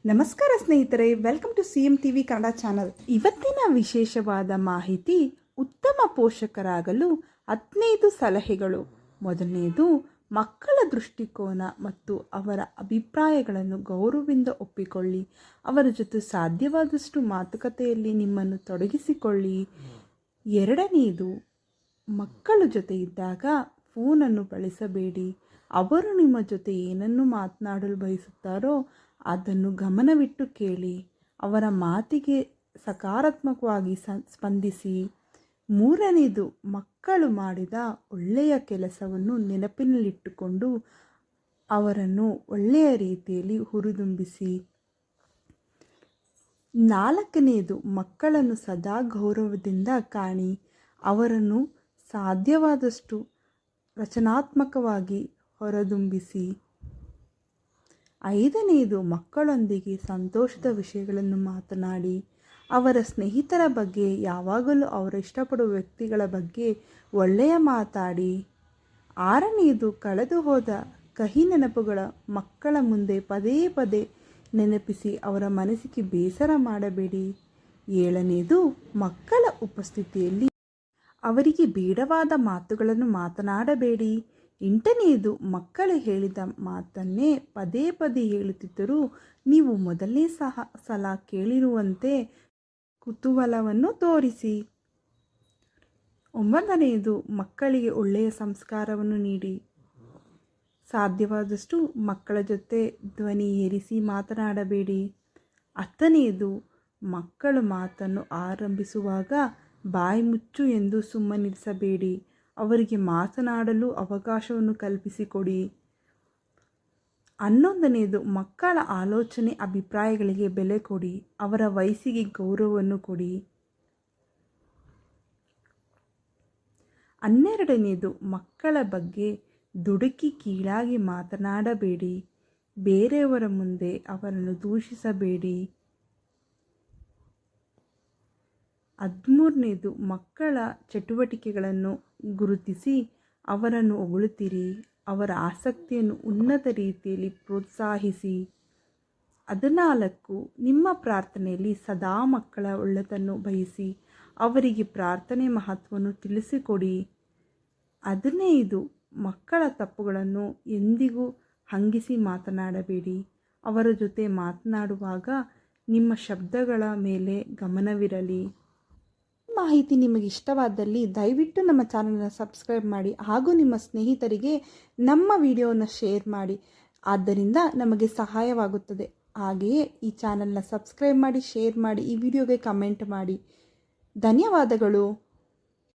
ನಮಸ್ಕಾರ ಸ್ನೇಹಿತರೆ, welcome to CM TV Kannada channel. ಇವತ್ತಿನ ವಿಶೇಷವಾದ ಮಾಹಿತಿ, ಉತ್ತಮ ಪೋಷಕರಾಗಲು 15 ಸಲಹೆಗಳು. ಮೊದಲನೆಯದು, ಮಕ್ಕಳ ದೃಷ್ಟಿಕೋನ ಮತ್ತು ಅವರ ಅಭಿಪ್ರಾಯಗಳನ್ನು ಗೌರವದಿಂದ ಒಪ್ಪಿಕೊಳ್ಳಿ. ಅವರ ಜೊತೆ ಸಾಧ್ಯವಾದಷ್ಟು ಮಾತುಕತೆಯಲ್ಲಿ ನಿಮ್ಮನ್ನು ತೊಡಗಿಸಿಕೊಳ್ಳಿ. ಎರಡನೆಯದು, ಮಕ್ಕಳ ಜೊತೆ ಇದ್ದಾಗ ಫೋನನ್ನು ಬಳಸಬೇಡಿ. ಅವರು ನಿಮ್ಮ ಜೊತೆ ಏನನ್ನು ಮಾತನಾಡಲು ಬಯಸುತ್ತಾರೋ ಅದನ್ನು ಗಮನವಿಟ್ಟು ಕೇಳಿ. ಅವರ ಮಾತಿಗೆ ಸಕಾರಾತ್ಮಕವಾಗಿ ಸ್ಪಂದಿಸಿ. ಮೂರನೆಯದು, ಮಕ್ಕಳು ಮಾಡಿದ ಒಳ್ಳೆಯ ಕೆಲಸವನ್ನು ನೆನಪಿನಲ್ಲಿಟ್ಟುಕೊಂಡು ಅವರನ್ನು ಒಳ್ಳೆಯ ರೀತಿಯಲ್ಲಿ ಹುರಿದುಂಬಿಸಿ. ನಾಲ್ಕನೆಯದು, ಮಕ್ಕಳನ್ನು ಸದಾ ಗೌರವದಿಂದ ಕಾಣಿ. ಅವರನ್ನು ಸಾಧ್ಯವಾದಷ್ಟು ರಚನಾತ್ಮಕವಾಗಿ ಹೊರದುಂಬಿಸಿ. ಐದನೆಯದು, ಮಕ್ಕಳೊಂದಿಗೆ ಸಂತೋಷದ ವಿಷಯಗಳನ್ನು ಮಾತನಾಡಿ. ಅವರ ಸ್ನೇಹಿತರ ಬಗ್ಗೆ, ಯಾವಾಗಲೂ ಅವರು ಇಷ್ಟಪಡುವ ವ್ಯಕ್ತಿಗಳ ಬಗ್ಗೆ ಒಳ್ಳೆಯ ಮಾತಾಡಿ. ಆರನೆಯದು, ಕಳೆದು ಹೋದ ಕಹಿ ನೆನಪುಗಳ ಮಕ್ಕಳ ಮುಂದೆ ಪದೇ ಪದೇ ನೆನಪಿಸಿ ಅವರ ಮನಸ್ಸಿಗೆ ಬೇಸರ ಮಾಡಬೇಡಿ. ಏಳನೆಯದು, ಮಕ್ಕಳ ಉಪಸ್ಥಿತಿಯಲ್ಲಿ ಅವರಿಗೆ ಬೇಡವಾದ ಮಾತುಗಳನ್ನು ಮಾತನಾಡಬೇಡಿ. ಎಂಟನೆಯದು, ಮಕ್ಕಳು ಹೇಳಿದ ಮಾತನ್ನೇ ಪದೇ ಪದೇ ಹೇಳುತ್ತಿದ್ದರೂ ನೀವು ಮೊದಲನೇ ಸಲ ಕೇಳಿರುವಂತೆ ಕುತೂಹಲವನ್ನು ತೋರಿಸಿ. ಒಂಬತ್ತನೆಯದು, ಮಕ್ಕಳಿಗೆ ಒಳ್ಳೆಯ ಸಂಸ್ಕಾರವನ್ನು ನೀಡಿ. ಸಾಧ್ಯವಾದಷ್ಟು ಮಕ್ಕಳ ಜೊತೆ ಧ್ವನಿ ಏರಿಸಿ ಮಾತನಾಡಬೇಡಿ. ಹತ್ತನೆಯದು, ಮಕ್ಕಳು ಮಾತನ್ನು ಆರಂಭಿಸುವಾಗ ಬಾಯಿ ಮುಚ್ಚು ಎಂದು ಸುಮ್ಮನಿರಿಸಬೇಡಿ. ಅವರಿಗೆ ಮಾತನಾಡಲು ಅವಕಾಶವನ್ನು ಕಲ್ಪಿಸಿಕೊಡಿ. 11ನೆಯದು, ಮಕ್ಕಳ ಆಲೋಚನೆ ಅಭಿಪ್ರಾಯಗಳಿಗೆ ಬೆಲೆ ಕೊಡಿ. ಅವರ ವಯಸ್ಸಿಗೆ ಗೌರವವನ್ನು ಕೊಡಿ. 12ನೆಯದು, ಮಕ್ಕಳ ಬಗ್ಗೆ ದುಡುಕಿ ಕೀಳಾಗಿ ಮಾತನಾಡಬೇಡಿ. ಬೇರೆಯವರ ಮುಂದೆ ಅವರನ್ನು ದೂಷಿಸಬೇಡಿ. 13ನೆಯದು, ಮಕ್ಕಳ ಚಟುವಟಿಕೆಗಳನ್ನು ಗುರುತಿಸಿ ಅವರನ್ನು ಹೊಗಳುತ್ತೀರಿ. ಅವರ ಆಸಕ್ತಿಯನ್ನು ಉನ್ನತ ರೀತಿಯಲ್ಲಿ ಪ್ರೋತ್ಸಾಹಿಸಿ. 14, ನಿಮ್ಮ ಪ್ರಾರ್ಥನೆಯಲ್ಲಿ ಸದಾ ಮಕ್ಕಳ ಒಳ್ಳೆಯದನ್ನು ಬಯಸಿ ಅವರಿಗೆ ಪ್ರಾರ್ಥನೆ ಮಹತ್ವವನ್ನು ತಿಳಿಸಿಕೊಡಿ. 15, ಮಕ್ಕಳ ತಪ್ಪುಗಳನ್ನು ಎಂದಿಗೂ ಹಂಗಿಸಿ ಮಾತನಾಡಬೇಡಿ. ಅವರ ಜೊತೆ ಮಾತನಾಡುವಾಗ ನಿಮ್ಮ ಶಬ್ದಗಳ ಮೇಲೆ ಗಮನವಿರಲಿ. ಮಾಹಿತಿ ನಿಮಗೆ ಇಷ್ಟವಾದಲ್ಲಿ ದಯವಿಟ್ಟು ನಮ್ಮ ಚಾನಲ್ನ ಸಬ್ಸ್ಕ್ರೈಬ್ ಮಾಡಿ ಹಾಗೂ ನಿಮ್ಮ ಸ್ನೇಹಿತರಿಗೆ ನಮ್ಮ ವಿಡಿಯೋನ ಶೇರ್ ಮಾಡಿ. ಆದ್ದರಿಂದ ನಮಗೆ ಸಹಾಯವಾಗುತ್ತದೆ. ಹಾಗೆಯೇ ಈ ಚಾನಲ್ನ ಸಬ್ಸ್ಕ್ರೈಬ್ ಮಾಡಿ, ಶೇರ್ ಮಾಡಿ, ಈ ವಿಡಿಯೋಗೆ ಕಮೆಂಟ್ ಮಾಡಿ. ಧನ್ಯವಾದಗಳು.